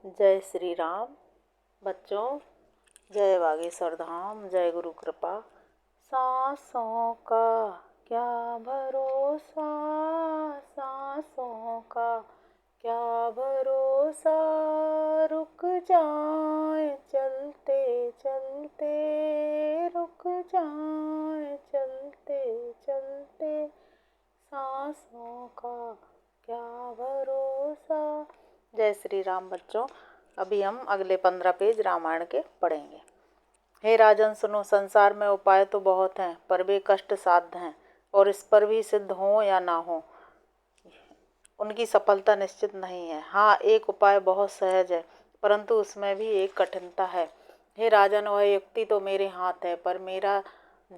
जय श्री राम। बच्चों, जय बागेश्वर धाम, जय गुरु कृपा। सांसों का क्या भरोसा, सांसों का क्या भरोसा, रुक जाए चलते चलते, रुक जाए चलते चलते, सांसों का क्या भरोसा। जय श्री राम। बच्चों, अभी हम अगले 15 पेज रामायण के पढ़ेंगे। हे राजन सुनो, संसार में उपाय तो बहुत हैं, पर वे कष्ट साध्य हैं, और इस पर भी सिद्ध हो या ना हो, उनकी सफलता निश्चित नहीं है। हाँ, एक उपाय बहुत सहज है, परंतु उसमें भी एक कठिनता है। हे राजन, वह युक्ति तो मेरे हाथ है, पर मेरा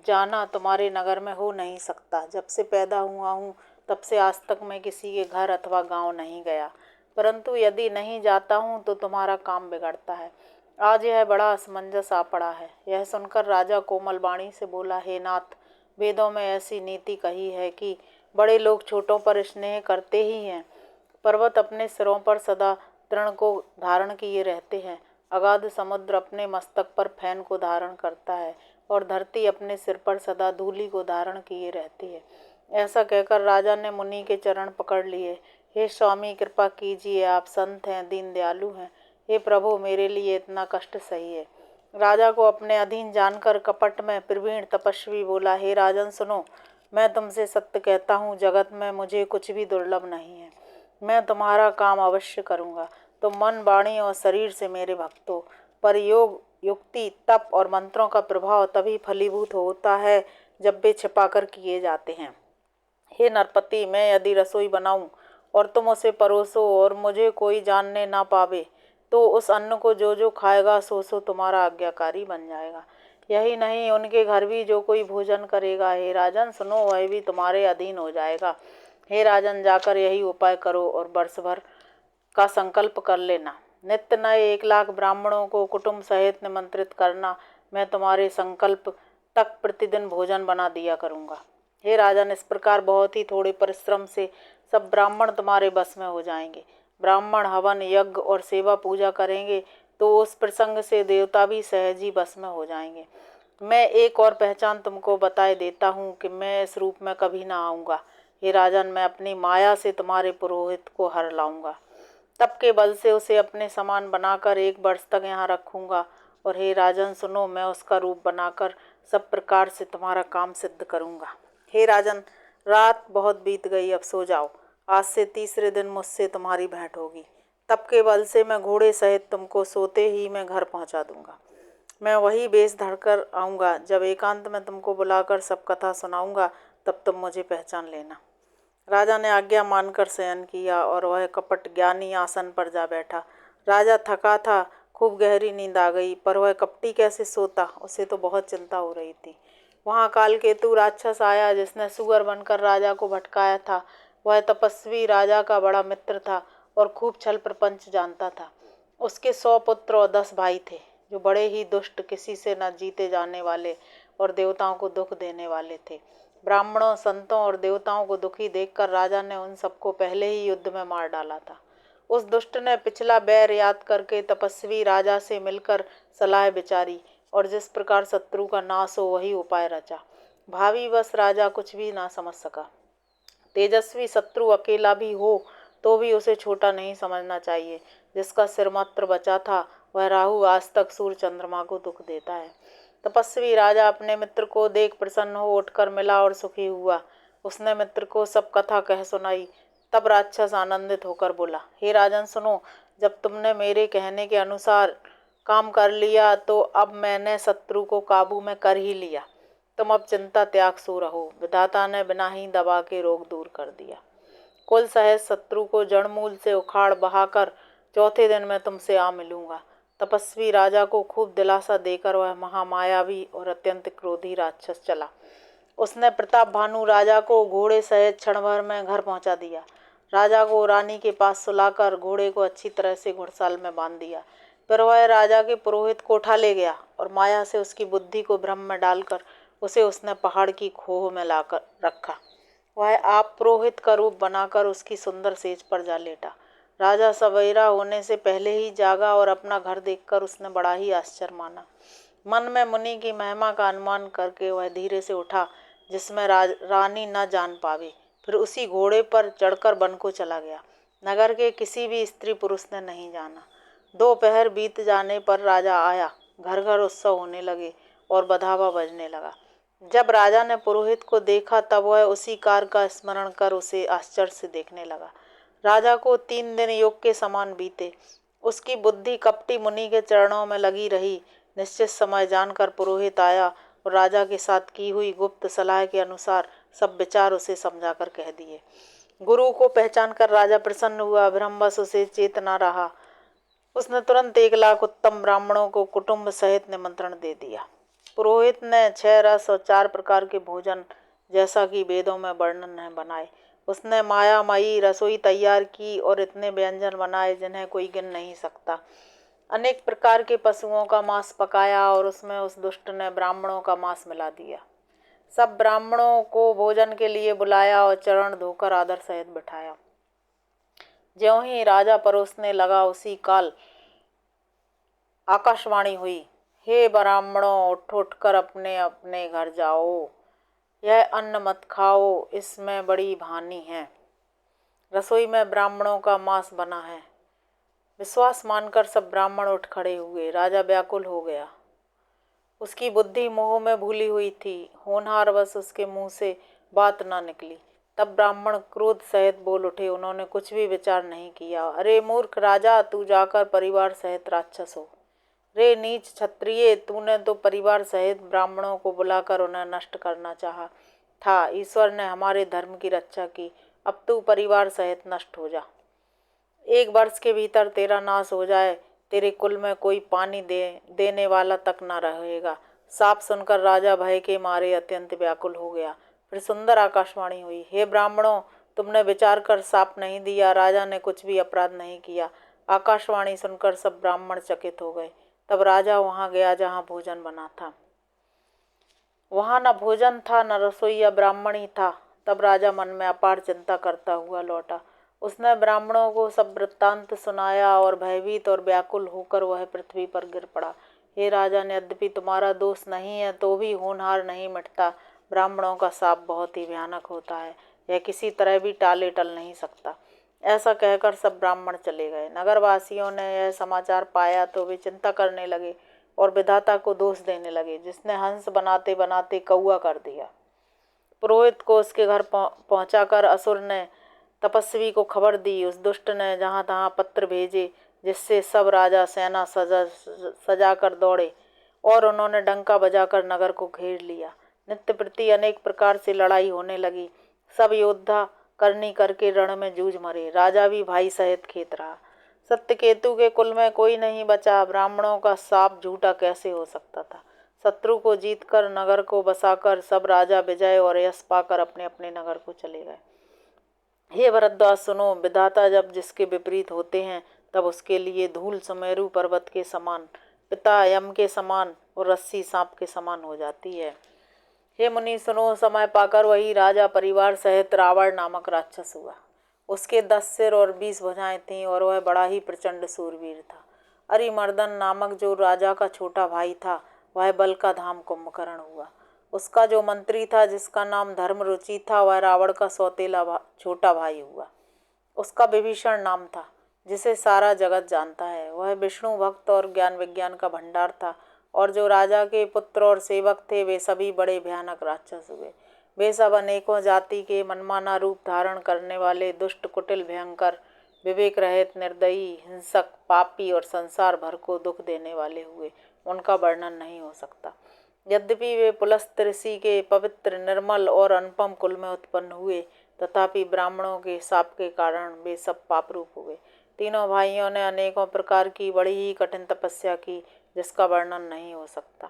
जाना तुम्हारे नगर में हो नहीं सकता। जब से पैदा हुआ हूँ तब से आज तक मैं किसी के घर अथवा गांव नहीं गया, परंतु यदि नहीं जाता हूँ तो तुम्हारा काम बिगड़ता है। आज यह बड़ा असमंजस आ पड़ा है। यह सुनकर राजा कोमल वाणी से बोला, हे नाथ, वेदों में ऐसी नीति कही है कि बड़े लोग छोटों पर स्नेह करते ही हैं। पर्वत अपने सिरों पर सदा तृण को धारण किए रहते हैं, अगाध समुद्र अपने मस्तक पर फैन को धारण करता है, और धरती अपने सिर पर सदा धूलि को धारण किए रहती है। ऐसा कहकर राजा ने मुनि के चरण पकड़ लिए। हे स्वामी, कृपा कीजिए, आप संत हैं, दीन दयालु हैं। हे प्रभु, मेरे लिए इतना कष्ट सही है। राजा को अपने अधीन जानकर कपट में प्रवीण तपस्वी बोला, हे राजन सुनो, मैं तुमसे सत्य कहता हूँ, जगत में मुझे कुछ भी दुर्लभ नहीं है। मैं तुम्हारा काम अवश्य करूँगा। तुम मन, वाणी और शरीर से मेरे भक्त हो, पर योग, युक्ति, तप और मंत्रों का प्रभाव तभी फलीभूत होता है जब वे छिपाकर किए जाते हैं। हे नरपति, मैं यदि रसोई बनाऊं और तुम उसे परोसो और मुझे कोई जानने ना पावे, तो उस अन्न को जो जो खाएगा सो सो तुम्हारा आज्ञाकारी बन जाएगा। यही नहीं, उनके घर भी जो कोई भोजन करेगा, हे राजन सुनो, वह भी तुम्हारे अधीन हो जाएगा। हे राजन, जाकर यही उपाय करो और वर्ष भर का संकल्प कर लेना। नित्य नए 1 लाख ब्राह्मणों को कुटुंब सहित निमंत्रित करना। मैं तुम्हारे संकल्प तक प्रतिदिन भोजन बना दिया करूँगा। हे राजन, इस प्रकार बहुत ही थोड़े परिश्रम से सब ब्राह्मण तुम्हारे बस में हो जाएंगे। ब्राह्मण हवन, यज्ञ और सेवा पूजा करेंगे तो उस प्रसंग से देवता भी सहज ही बस में हो जाएंगे। मैं एक और पहचान तुमको बताए देता हूँ कि मैं इस रूप में कभी ना आऊँगा। हे राजन, मैं अपनी माया से तुम्हारे पुरोहित को हर लाऊंगा। तप के बल से उसे अपने समान बनाकर 1 वर्ष तक यहाँ रखूँगा। और हे राजन सुनो, मैं उसका रूप बनाकर सब प्रकार से तुम्हारा काम सिद्ध करूँगा। हे राजन, रात बहुत बीत गई, अब सो जाओ। आज से तीसरे दिन मुझसे तुम्हारी भेंट होगी। तप के बल से मैं घोड़े सहित तुमको सोते ही मैं घर पहुँचा दूँगा। मैं वही बेस धरकर आऊँगा। जब एकांत में तुमको बुलाकर सब कथा सुनाऊँगा, तब तुम मुझे पहचान लेना। राजा ने आज्ञा मानकर शयन किया और वह कपट ज्ञानी आसन पर जा बैठा। राजा थका था, खूब गहरी नींद आ गई, पर वह कपटी कैसे सोता, उसे तो बहुत चिंता हो रही थी। वहाँ कालकेतु राक्षस आया, जिसने सुअर बनकर राजा को भटकाया था। वह तपस्वी राजा का बड़ा मित्र था और खूब छल प्रपंच जानता था। उसके 100 पुत्र और 10 भाई थे, जो बड़े ही दुष्ट, किसी से न जीते जाने वाले और देवताओं को दुख देने वाले थे। ब्राह्मणों, संतों और देवताओं को दुखी देखकर राजा ने उन सबको पहले ही युद्ध में मार डाला था। उस दुष्ट ने पिछला बैर याद करके तपस्वी राजा से मिलकर सलाह विचारी और जिस प्रकार शत्रु का नाश हो वही उपाय रचा। भावी बस राजा कुछ भी ना समझ सका। तेजस्वी शत्रु अकेला भी हो तो भी उसे छोटा नहीं समझना चाहिए। जिसका सिर मात्र बचा था, वह राहु आज तक सूर्य चंद्रमा को दुख देता है। तपस्वी राजा अपने मित्र को देख प्रसन्न हो उठकर मिला और सुखी हुआ। उसने मित्र को सब कथा कह सुनाई। तब राक्षस आनंदित होकर बोला, हे राजन सुनो, जब तुमने मेरे कहने के अनुसार काम कर लिया तो अब मैंने शत्रु को काबू में कर ही लिया। तुम अब चिंता त्याग सो रहो। विधाता ने बिना ही दबा के रोग दूर कर दिया। कुल सहित शत्रु को जड़ मूल से उखाड़ बहाकर चौथे दिन मैं तुमसे आ मिलूंगा। तपस्वी राजा को खूब दिलासा देकर वह महामायावी और अत्यंत क्रोधी राक्षस चला। उसने प्रताप भानु राजा को घोड़े सहित क्षण भर में घर पहुंचा दिया। राजा को रानी के पास सुलाकर घोड़े को अच्छी तरह से घुड़साल में बांध दिया। फिर वह राजा के पुरोहित को उठा ले गया और माया से उसकी बुद्धि को भ्रम में डालकर उसे उसने पहाड़ की खोह में लाकर रखा। वह आप पुरोहित का रूप बनाकर उसकी सुंदर सेज पर जा लेटा। राजा सवेरा होने से पहले ही जागा और अपना घर देखकर उसने बड़ा ही आश्चर्य माना। मन में मुनि की महिमा का अनुमान करके वह धीरे से उठा, जिसमें रानी न जान पावे। फिर उसी घोड़े पर चढ़कर वन को चला गया। नगर के किसी भी स्त्री पुरुष ने नहीं जाना। दोपहर बीत जाने पर राजा आया। घर घर उत्सव होने लगे और बधावा बजने लगा। जब राजा ने पुरोहित को देखा तब वह उसी कार का स्मरण कर उसे आश्चर्य से देखने लगा। राजा को 3 दिन योग के समान बीते। उसकी बुद्धि कपटी मुनि के चरणों में लगी रही। निश्चित समय जानकर पुरोहित आया और राजा के साथ की हुई गुप्त सलाह के अनुसार सब विचार उसे समझाकर कह दिए। गुरु को पहचान कर राजा प्रसन्न हुआ। ब्रह्मवश उसे चेतना रहा। उसने तुरंत 1 लाख उत्तम ब्राह्मणों को कुटुंब सहित निमंत्रण दे दिया। पुरोहित ने 6 रस और 4 प्रकार के भोजन, जैसा कि वेदों में वर्णन है, बनाए। उसने मायामयी रसोई तैयार की और इतने व्यंजन बनाए जिन्हें कोई गिन नहीं सकता। अनेक प्रकार के पशुओं का मांस पकाया और उसमें उस दुष्ट ने ब्राह्मणों का मांस मिला दिया। सब ब्राह्मणों को भोजन के लिए बुलाया और चरण धोकर आदर सहित बिठाया। ज्यों ही राजा परोसने लगा उसी काल आकाशवाणी हुई, हे ब्राह्मणों, उठ उठ कर अपने अपने घर जाओ। यह अन्न मत खाओ, इसमें बड़ी हानि है। रसोई में ब्राह्मणों का मांस बना है। विश्वास मानकर सब ब्राह्मण उठ खड़े हुए। राजा व्याकुल हो गया। उसकी बुद्धि मोह में भूली हुई थी। होनहारवश उसके मुंह से बात न निकली। तब ब्राह्मण क्रोध सहित बोल उठे। उन्होंने कुछ भी विचार नहीं किया। अरे मूर्ख राजा, तू जाकर परिवार सहित राक्षस हो। रे नीच क्षत्रिय, तूने तो परिवार सहित ब्राह्मणों को बुलाकर उन्हें नष्ट करना चाहा था। ईश्वर ने हमारे धर्म की रक्षा की। अब तू परिवार सहित नष्ट हो जा। 1 वर्ष के भीतर तेरा नाश हो जाए। तेरे कुल में कोई पानी देने वाला तक न रहेगा। साप सुनकर राजा भय के मारे अत्यंत व्याकुल हो गया। फिर सुंदर आकाशवाणी हुई, हे ब्राह्मणों, तुमने विचार कर साप नहीं दिया। राजा ने कुछ भी अपराध नहीं किया। आकाशवाणी सुनकर सब ब्राह्मण चकित हो गए। तब राजा वहां गया जहां भोजन बना था। वहां न भोजन था, न रसोईया ब्राह्मण ही था। तब राजा मन में अपार चिंता करता हुआ लौटा। उसने ब्राह्मणों को सब वृत्तांत सुनाया और भयभीत और व्याकुल होकर वह पृथ्वी पर गिर पड़ा। हे राजन, यद्यपि तुम्हारा दोष नहीं है तो भी होनहार नहीं मिटता। ब्राह्मणों का शाप बहुत ही भयानक होता है। यह किसी तरह भी टल नहीं सकता। ऐसा कहकर सब ब्राह्मण चले गए। नगरवासियों ने यह समाचार पाया तो वे चिंता करने लगे और विधाता को दोष देने लगे, जिसने हंस बनाते बनाते कौआ कर दिया। पुरोहित को उसके घर पहुंचाकर असुर ने तपस्वी को खबर दी। उस दुष्ट ने जहाँ तहाँ पत्र भेजे, जिससे सब राजा सेना सजा कर दौड़े और उन्होंने डंका बजाकर नगर को घेर लिया। नित्य प्रति अनेक प्रकार से लड़ाई होने लगी। सब योद्धा करनी करके रण में जूझ मरे। राजा भी भाई सहित खेत रहा। सत्यकेतु के कुल में कोई नहीं बचा। ब्राह्मणों का शाप झूठा कैसे हो सकता था। शत्रु को जीतकर नगर को बसाकर सब राजा विजय और यश पाकर अपने अपने नगर को चले गए। हे भरद्वाज सुनो, विधाता जब जिसके विपरीत होते हैं तब उसके लिए धूल सुमेरु पर्वत के समान, पिता यम के समान और रस्सी सांप के समान हो जाती है। हे मुनि सुनो, समय पाकर वही राजा परिवार सहित रावण नामक राक्षस हुआ। उसके 10 सिर और 20 भुजाएं थीं और वह बड़ा ही प्रचंड सूरवीर था। अरिमर्दन नामक जो राजा का छोटा भाई था, वह बल का धाम कुंभकर्ण हुआ। उसका जो मंत्री था, जिसका नाम धर्मरुचि था, वह रावण का सौतेला छोटा भाई हुआ। उसका विभीषण नाम था, जिसे सारा जगत जानता है। वह विष्णु भक्त और ज्ञान विज्ञान का भंडार था। और जो राजा के पुत्र और सेवक थे, वे सभी बड़े भयानक राक्षस हुए। वे सब अनेकों जाति के मनमाना रूप धारण करने वाले दुष्ट, कुटिल, भयंकर, विवेक रहित, निर्दयी, हिंसक, पापी और संसार भर को दुख देने वाले हुए। उनका वर्णन नहीं हो सकता। यद्यपि वे पुलस्त्य ऋषि के पवित्र, निर्मल और अनुपम कुल में उत्पन्न हुए, तथापि ब्राह्मणों के शाप के कारण वे सब पाप रूप हुए। तीनों भाइयों ने अनेकों प्रकार की बड़ी ही कठिन तपस्या की, जिसका वर्णन नहीं हो सकता।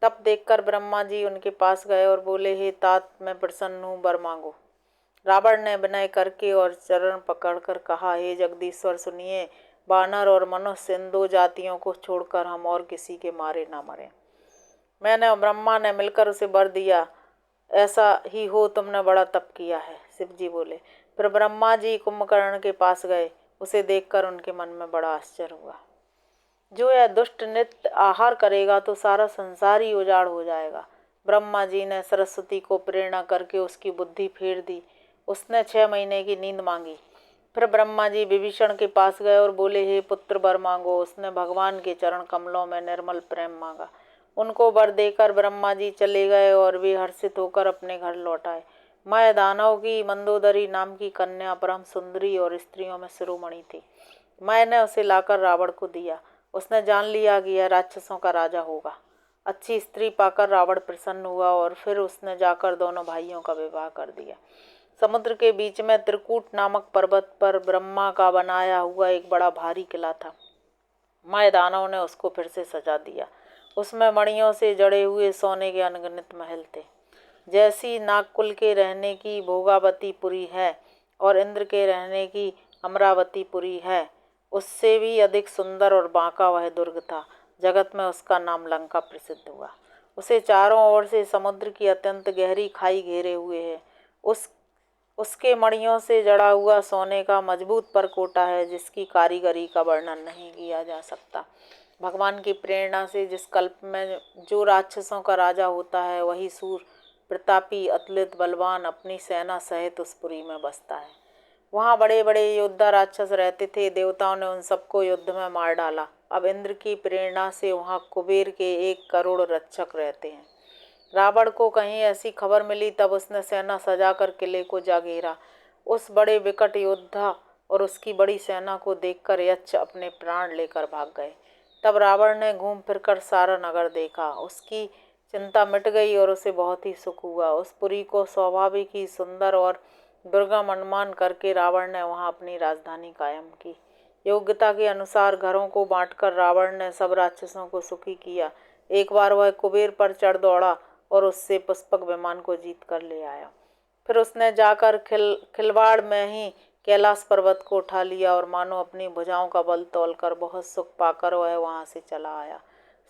तब देखकर ब्रह्मा जी उनके पास गए और बोले, हे तात, मैं प्रसन्न हूँ, वर मांगो। रावण ने विनय करके और चरण पकड़कर कहा, हे जगदीश्वर सुनिए, वानर और मनुष्य, इन 2 जातियों को छोड़कर हम और किसी के मारे ना मरें। मैंने और ब्रह्मा ने मिलकर उसे वर दिया। ऐसा ही हो, तुमने बड़ा तप किया है। शिव जी बोले। फिर ब्रह्मा जी कुंभकर्ण के पास गए, उसे देखकर उनके मन में बड़ा आश्चर्य हुआ। जो यह दुष्ट नित्य आहार करेगा तो सारा संसार ही उजाड़ हो जाएगा। ब्रह्मा जी ने सरस्वती को प्रेरणा करके उसकी बुद्धि फेर दी। उसने 6 महीने की नींद मांगी। फिर ब्रह्मा जी विभीषण के पास गए और बोले, हे पुत्र वर मांगो। उसने भगवान के चरण कमलों में निर्मल प्रेम मांगा। उनको वर देकर ब्रह्मा जी चले गए और वे हर्षित होकर अपने घर लौट आए। माया दानव की मंदोदरी नाम की कन्या परम सुंदरी और स्त्रियों में शिरोमणि थी। माया ने उसे लाकर रावण को दिया। उसने जान लिया कि यह राक्षसों का राजा होगा। अच्छी स्त्री पाकर रावण प्रसन्न हुआ और फिर उसने जाकर दोनों भाइयों का विवाह कर दिया। समुद्र के बीच में त्रिकूट नामक पर्वत पर ब्रह्मा का बनाया हुआ एक बड़ा भारी किला था। माया दानव ने उसको फिर से सजा दिया। उसमें मणियों से जड़े हुए सोने के अनगिनत महल थे। जैसी नागकुल के रहने की भोगावतीपुरी है और इंद्र के रहने की अमरावतीपुरी है, उससे भी अधिक सुंदर और बांका वह दुर्ग था। जगत में उसका नाम लंका प्रसिद्ध हुआ। उसे चारों ओर से समुद्र की अत्यंत गहरी खाई घेरे हुए है। उसके मणियों से जड़ा हुआ सोने का मजबूत परकोटा है, जिसकी कारीगरी का वर्णन नहीं किया जा सकता। भगवान की प्रेरणा से जिस कल्प में जो राक्षसों का राजा होता है, वही सूर प्रतापी अतुलित बलवान अपनी सेना सहित उस पुरी में बसता है। वहाँ बड़े बड़े योद्धा राक्षस रहते थे। देवताओं ने उन सबको युद्ध में मार डाला। अब इंद्र की प्रेरणा से वहाँ कुबेर के 1 करोड़ रक्षक रहते हैं। रावण को कहीं ऐसी खबर मिली, तब उसने सेना सजाकर किले को जा घेरा। उस बड़े विकट योद्धा और उसकी बड़ी सेना को देखकर यक्ष अपने प्राण लेकर भाग गए। तब रावण ने घूम फिरकर सारा नगर देखा। उसकी चिंता मिट गई और उसे बहुत ही सुख हुआ। उस पुरी को स्वाभाविक ही सुंदर और दुर्गम अनुमान करके रावण ने वहां अपनी राजधानी कायम की। योग्यता के अनुसार घरों को बांटकर रावण ने सब राक्षसों को सुखी किया। एक बार वह कुबेर पर चढ़ दौड़ा और उससे पुष्पक विमान को जीत कर ले आया। फिर उसने जाकर खिलवाड़ में ही कैलाश पर्वत को उठा लिया और मानो अपनी भुजाओं का बल तोलकर बहुत सुख पाकर वह वहां से चला आया।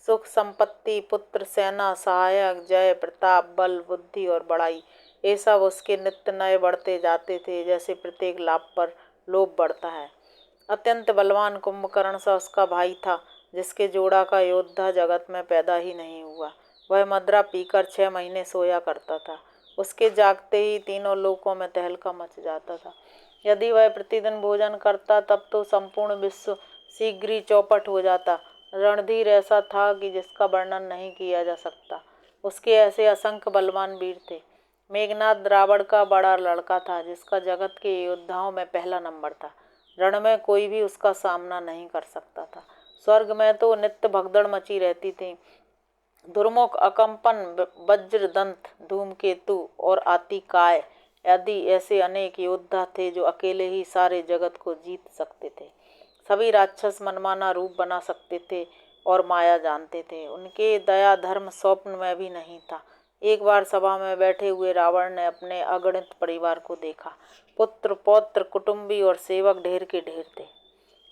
सुख, संपत्ति, पुत्र, सेना, सहायक, जय, प्रताप, बल, बुद्धि और बड़ाई, ये सब उसके नित्य नए बढ़ते जाते थे, जैसे प्रत्येक लाभ पर लोभ बढ़ता है। अत्यंत बलवान कुंभकर्ण सा उसका भाई था, जिसके जोड़ा का योद्धा जगत में पैदा ही नहीं हुआ। वह मदरा पीकर 6 महीने सोया करता था। उसके जागते ही तीनों लोकों में तहलका मच जाता था। यदि वह प्रतिदिन भोजन करता तब तो संपूर्ण विश्व शीघ्र ही चौपट हो जाता। रणधीर ऐसा था कि जिसका वर्णन नहीं किया जा सकता। उसके ऐसे असंख्य बलवान वीर थे। मेघनाद रावण का बड़ा लड़का था, जिसका जगत के योद्धाओं में पहला नंबर था। रण में कोई भी उसका सामना नहीं कर सकता था। स्वर्ग में तो नित्य भगदड़ मची रहती थी। दुर्मुख, अकंपन, वज्रदंत, धूमकेतु और आतिकाय आदि ऐसे अनेक योद्धा थे जो अकेले ही सारे जगत को जीत सकते थे। सभी राक्षस मनमाना रूप बना सकते थे और माया जानते थे। उनके दया धर्म स्वप्न में भी नहीं था। एक बार सभा में बैठे हुए रावण ने अपने अगणित परिवार को देखा। पुत्र, पौत्र, कुटुंबी और सेवक ढेर के ढेर थे।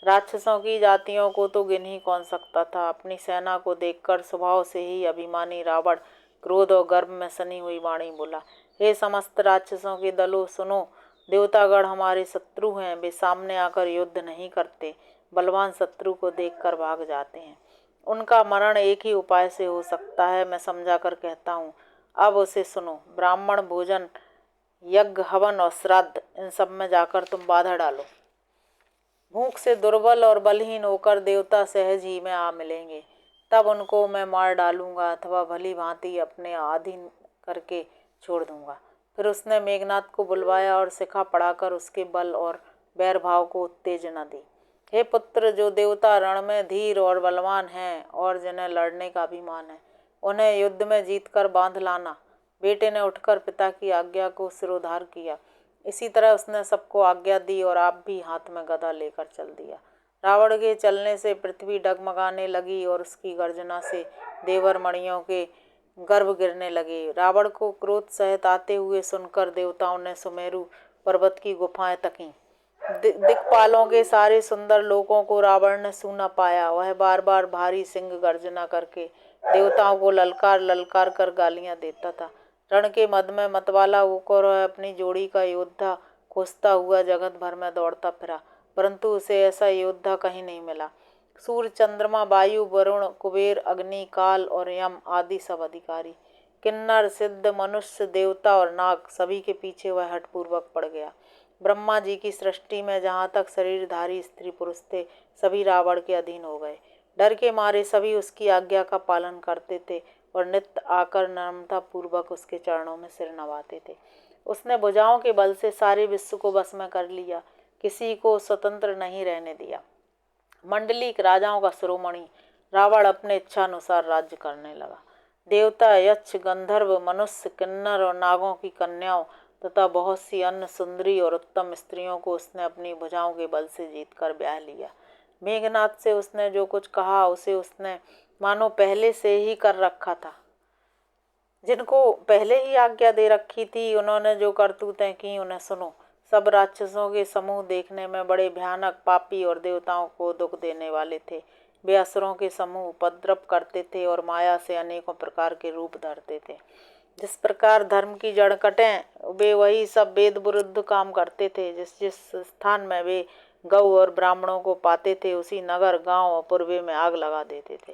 राक्षसों की जातियों को तो गिन ही कौन सकता था। अपनी सेना को देखकर स्वभाव से ही अभिमानी रावण क्रोध और गर्व में सनी हुई वाणी बोला, हे समस्त राक्षसों के दलों, सुनो। देवतागण हमारे शत्रु हैं। वे सामने आकर युद्ध नहीं करते, बलवान शत्रु को देखकर भाग जाते हैं। उनका मरण एक ही उपाय से हो सकता है, मैं समझा कर कहता हूँ। अब उसे सुनो। ब्राह्मण, भोजन, यज्ञ, हवन और श्राद्ध, इन सब में जाकर तुम बाधा डालो। भूख से दुर्बल और बलहीन होकर देवता सहज ही में आ मिलेंगे, तब उनको मैं मार डालूंगा अथवा भली भांति अपने अधीन करके छोड़ दूंगा। फिर उसने मेघनाथ को बुलवाया और शिखा पढ़ाकर उसके बल और बैर भाव को उत्तेजना दी। हे पुत्र, जो देवता रण में धीर और बलवान हैं और जिन्हें लड़ने का अभिमान है, उन्हें युद्ध में जीत कर बांध लाना। बेटे ने उठकर पिता की आज्ञा को सिरोधार किया। इसी तरह उसने सबको आज्ञा दी और आप भी हाथ में गदा लेकर चल दिया। रावण के चलने से पृथ्वी डगमगाने लगी और उसकी गर्जना से देवर मणियों के गर्भ गिरने लगे। रावण को क्रोध सहित आते हुए सुनकर देवताओं ने सुमेरु पर्वत की गुफाएं तकीं। दिक्पालों के सारे सुंदर लोकों को रावण ने सूना पाया। वह बार बार भारी सिंह गर्जना करके देवताओं को ललकार ललकार कर गालियां देता था। रण के मद में मतवाला होकर वह अपनी जोड़ी का योद्धा खोजता हुआ जगत भर में दौड़ता फिरा। परंतु उसे ऐसा योद्धा कहीं नहीं मिला। सूर्य, चंद्रमा, वायु, वरुण, कुबेर, अग्नि, काल और यम आदि सब अधिकारी, किन्नर, सिद्ध, मनुष्य, देवता और नाग, सभी के पीछे वह हठपूर्वक पड़ गया। ब्रह्मा जी की सृष्टि में जहाँ तक शरीरधारी स्त्री पुरुष थे, सभी रावण के अधीन हो गए। डर के मारे सभी उसकी आज्ञा का पालन करते थे और नित्य आकर नम्रता पूर्वक उसके चरणों में सिर नवाते थे। उसने भुजाओं के बल से सारे विश्व को बस में कर लिया, किसी को स्वतंत्र नहीं रहने दिया। मंडलीक राजाओं का शिरोमणि रावण अपने इच्छानुसार राज्य करने लगा। देवता, यक्ष, गंधर्व, मनुष्य, किन्नर और नागों की कन्याओं तथा बहुत सी अन्य सुंदरी और उत्तम स्त्रियों को उसने अपनी भुजाओं के बल से जीतकर ब्याह लिया। मेघनाथ से उसने जो कुछ कहा उसे उसने मानो पहले से ही कर रखा था। जिनको पहले ही आज्ञा दे रखी थी, उन्होंने जो करतूतें की उन्हें सुनो। सब राक्षसों के समूह देखने में बड़े भयानक, पापी और देवताओं को दुख देने वाले थे। वे असुरों के समूह उपद्रव करते थे और माया से अनेकों प्रकार के रूप धरते थे। जिस प्रकार धर्म की जड़ कटें, वे वही सब वेद विरुद्ध काम करते थे। जिस जिस स्थान में वे गौ और ब्राह्मणों को पाते थे, उसी नगर, गांव और पूर्वे में आग लगा देते थे।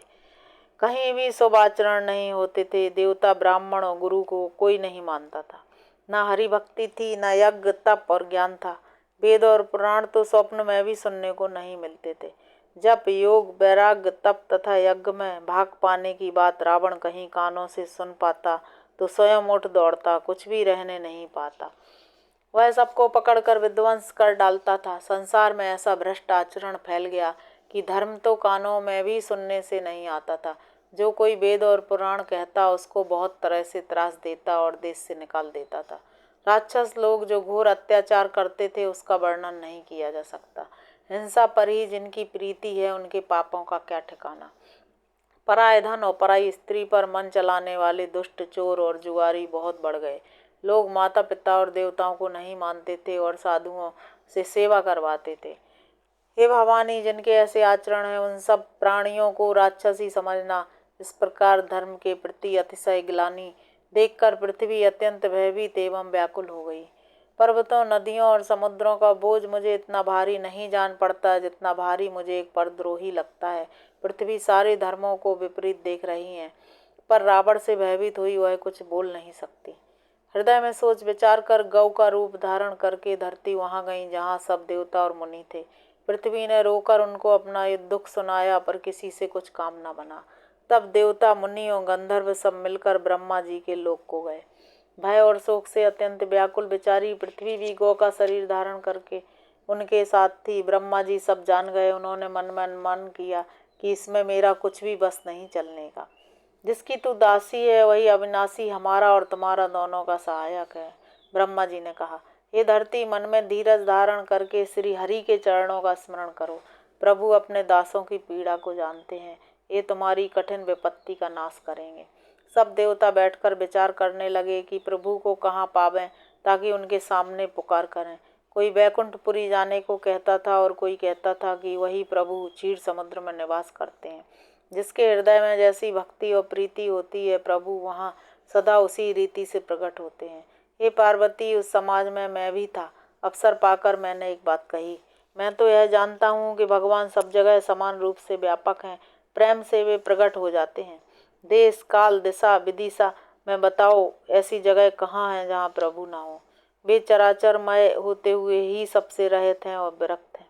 कहीं भी शुभ आचरण नहीं होते थे। देवता, ब्राह्मण और गुरु को कोई नहीं मानता था। न हरि भक्ति थी, न यज्ञ, तप और ज्ञान था। वेद और पुराण तो स्वप्न में भी सुनने को नहीं मिलते थे। जप, योग, वैराग्य, तप तथा यज्ञ में भाग पाने की बात रावण कहीं कानों से सुन पाता तो स्वयं उठ दौड़ता, कुछ भी रहने नहीं पाता। वह सबको पकड़कर विध्वंस कर डालता था। संसार में ऐसा भ्रष्ट आचरण फैल गया कि धर्म तो कानों में भी सुनने से नहीं आता था। जो कोई वेद और पुराण कहता, उसको बहुत तरह से त्रास देता और देश से निकाल देता था। राक्षस लोग जो घोर अत्याचार करते थे, उसका वर्णन नहीं किया जा सकता। हिंसा पर ही जिनकी प्रीति है, उनके पापों का क्या ठिकाना। पराय धन और पराई स्त्री पर मन चलाने वाले दुष्ट, चोर और जुआरी बहुत बढ़ गए। लोग माता पिता और देवताओं को नहीं मानते थे और साधुओं से सेवा करवाते थे। हे भवानी, जिनके ऐसे आचरण हैं, उन सब प्राणियों को राक्षसी समझना। इस प्रकार धर्म के प्रति अतिशय ग्लानि देखकर पृथ्वी अत्यंत भयभीत एवं व्याकुल हो गई। पर्वतों, नदियों और समुद्रों का बोझ मुझे इतना भारी नहीं जान पड़ता जितना भारी मुझे एक परद्रोही लगता है। पृथ्वी सारे धर्मों को विपरीत देख रही है, पर रावण से भयभीत हुई वह कुछ बोल नहीं सकती। हृदय में सोच विचार कर गौ का रूप धारण करके धरती वहां गई जहां सब देवता और मुनि थे। पृथ्वी ने रोकर उनको अपना ये दुख सुनाया, पर किसी से कुछ काम न बना। तब देवता, मुनि और गंधर्व सब मिलकर ब्रह्मा जी के लोक को गए। भय और शोक से अत्यंत व्याकुल बेचारी पृथ्वी भी गौ का शरीर धारण करके उनके साथ थी। ब्रह्मा जी सब जान गए। उन्होंने मन में अनुमान किया कि इसमें मेरा कुछ भी बस नहीं चलने का। जिसकी तू दासी है, वही अविनाशी हमारा और तुम्हारा दोनों का सहायक है। ब्रह्मा जी ने कहा, हे धरती, मन में धीरज धारण करके श्री हरि के चरणों का स्मरण करो। प्रभु अपने दासों की पीड़ा को जानते हैं। ये तुम्हारी कठिन विपत्ति का नाश करेंगे। सब देवता बैठकर विचार करने लगे कि प्रभु को कहाँ पावें ताकि उनके सामने पुकार करें। कोई वैकुंठपुरी जाने को कहता था और कोई कहता था कि वही प्रभु क्षीर समुद्र में निवास करते हैं। जिसके हृदय में जैसी भक्ति और प्रीति होती है, प्रभु वहाँ सदा उसी रीति से प्रकट होते हैं। हे पार्वती, उस समाज में मैं भी था। अवसर पाकर मैंने एक बात कही। मैं तो यह जानता हूँ कि भगवान सब जगह समान रूप से व्यापक हैं। प्रेम से वे प्रकट हो जाते हैं। देश, काल, दिशा, विदिशा में बताओ ऐसी जगह कहाँ है जहाँ प्रभु ना हो। वे चराचरमय होते हुए ही सबसे रहित हैं और विरक्त हैं।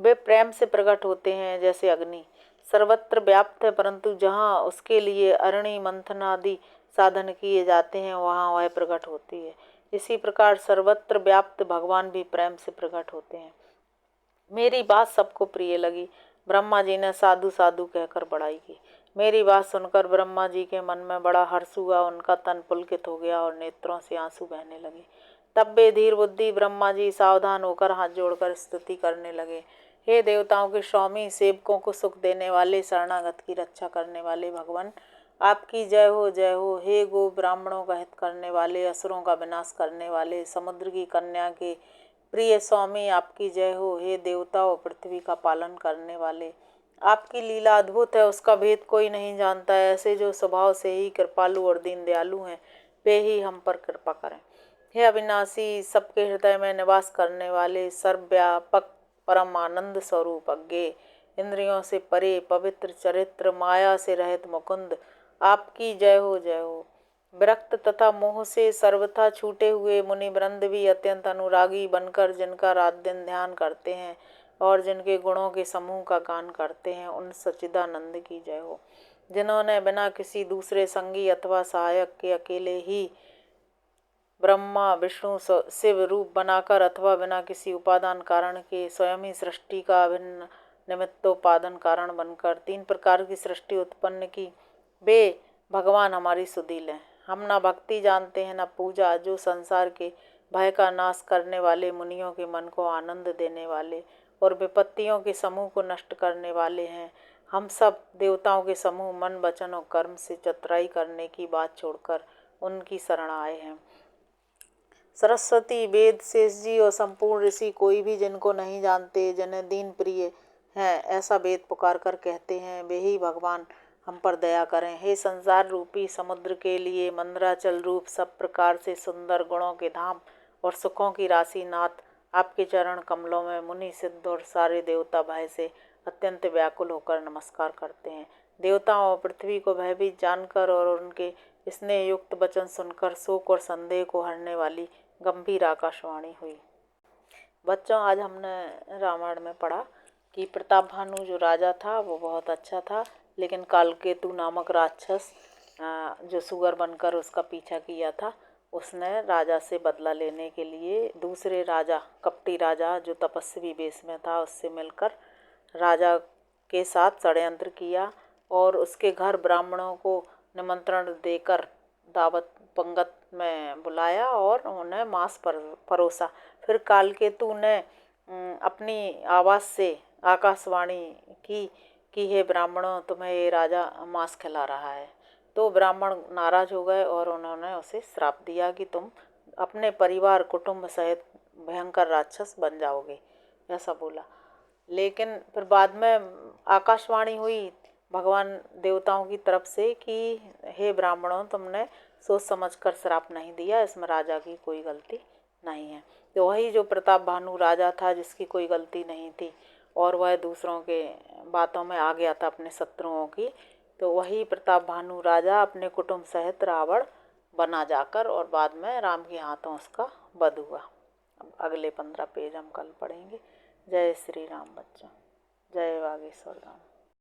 वे प्रेम से प्रकट होते हैं जैसे अग्नि, सर्वत्र व्याप्त है, परंतु जहाँ उसके लिए अरणि, मंथन आदि साधन किए जाते हैं, वहाँ वह प्रकट होती है। इसी प्रकार सर्वत्र व्याप्त भगवान भी प्रेम से प्रकट होते हैं। मेरी बात सबको प्रिय लगी। ब्रह्मा जी ने साधु साधु कहकर बड़ाई की। मेरी बात सुनकर ब्रह्मा जी के मन में बड़ा हर्ष हुआ। उनका तन पुलकित हो गया और नेत्रों से आंसू बहने लगे। तब वे धीर बुद्धि ब्रह्मा जी सावधान होकर हाथ जोड़कर स्तुति करने लगे। हे देवताओं के स्वामी, सेवकों को सुख देने वाले, शरणागत की रक्षा करने वाले भगवान, आपकी जय हो, जय हो। हे गो ब्राह्मणों का हित करने वाले, असुरों का विनाश करने वाले, समुद्र की कन्या के प्रिय स्वामी, आपकी जय हो। हे देवताओं, पृथ्वी का पालन करने वाले, आपकी लीला अद्भुत है, उसका भेद कोई नहीं जानता है। ऐसे जो स्वभाव से ही कृपालु और दीन दयालु हैं, वे ही हम पर कृपा करें। हे अविनाशी, सबके हृदय में निवास करने वाले, सर्वव्यापक परम आनंद स्वरूप अज्ञे, इंद्रियों से परे पवित्र चरित्र, माया से रहित मुकुंद, आपकी जय हो जय हो। विरक्त तथा मोह से सर्वथा छूटे हुए मुनि वृंद भी अत्यंत अनुरागी बनकर जिनका रात दिन ध्यान करते हैं और जिनके गुणों के समूह का गान करते हैं, उन सच्चिदानंद की जय हो। जिन्होंने बिना किसी दूसरे संगी अथवा सहायक के अकेले ही ब्रह्मा विष्णु शिव रूप बनाकर अथवा बिना किसी उपादान कारण के स्वयं ही सृष्टि का अभिन्न निमित्तोपादान कारण बनकर 3 प्रकार की सृष्टि उत्पन्न की, वे भगवान हमारी सुधील हैं। हम न भक्ति जानते हैं न पूजा, जो संसार के भय का नाश करने वाले, मुनियों के मन को आनंद देने वाले और विपत्तियों के समूह को नष्ट करने वाले हैं। हम सब देवताओं के समूह मन वचन और कर्म से चतुराई करने की बात छोड़कर उनकी शरण आए हैं। सरस्वती, वेद, शेष जी और संपूर्ण ऋषि कोई भी जिनको नहीं जानते, जिन्हें दीन प्रिय हैं ऐसा वेद पुकार कर कहते हैं, वे ही भगवान हम पर दया करें। हे संसार रूपी समुद्र के लिए मंदराचल रूप सब प्रकार से सुंदर गुणों के धाम और सुखों की राशि नाथ, आपके चरण कमलों में मुनि सिद्ध और सारे देवता भय से अत्यंत व्याकुल होकर नमस्कार करते हैं। देवताओं और पृथ्वी को भयभीत जानकर और उनके स्नेह युक्त वचन सुनकर शोक और संदेह को हरने वाली गंभीर आकाशवाणी हुई। बच्चों, आज हमने रामायण में पढ़ा कि प्रतापभानु जो राजा था वो बहुत अच्छा था, लेकिन कालकेतु नामक राक्षस जो सुअर बनकर उसका पीछा किया था, उसने राजा से बदला लेने के लिए दूसरे राजा, कपटी राजा जो तपस्वी वेश में था, उससे मिलकर राजा के साथ षड्यंत्र किया और उसके घर ब्राह्मणों को निमंत्रण देकर दावत पंगत में बुलाया और उन्हें मांस परोसा। फिर कालकेतु ने अपनी आवाज़ से आकाशवाणी की कि हे ब्राह्मणों, तुम्हें ये राजा मांस खिला रहा है। तो ब्राह्मण नाराज हो गए और उन्होंने उसे श्राप दिया कि तुम अपने परिवार कुटुंब सहित भयंकर राक्षस बन जाओगे, ऐसा बोला। लेकिन फिर बाद में आकाशवाणी हुई भगवान देवताओं की तरफ से कि हे ब्राह्मणों, तुमने सोच समझकर श्राप नहीं दिया, इसमें राजा की कोई गलती नहीं है। तो वही जो प्रतापभानु राजा था जिसकी कोई गलती नहीं थी और वह दूसरों के बातों में आ गया था अपने शत्रुओं की, तो वही प्रतापभानु राजा अपने कुटुंब सहित रावण बना जाकर और बाद में राम के हाथों उसका वध हुआ। अब अगले 15 पेज हम कल पढ़ेंगे। जय श्री राम बच्चों, जय बागेश्वर धाम।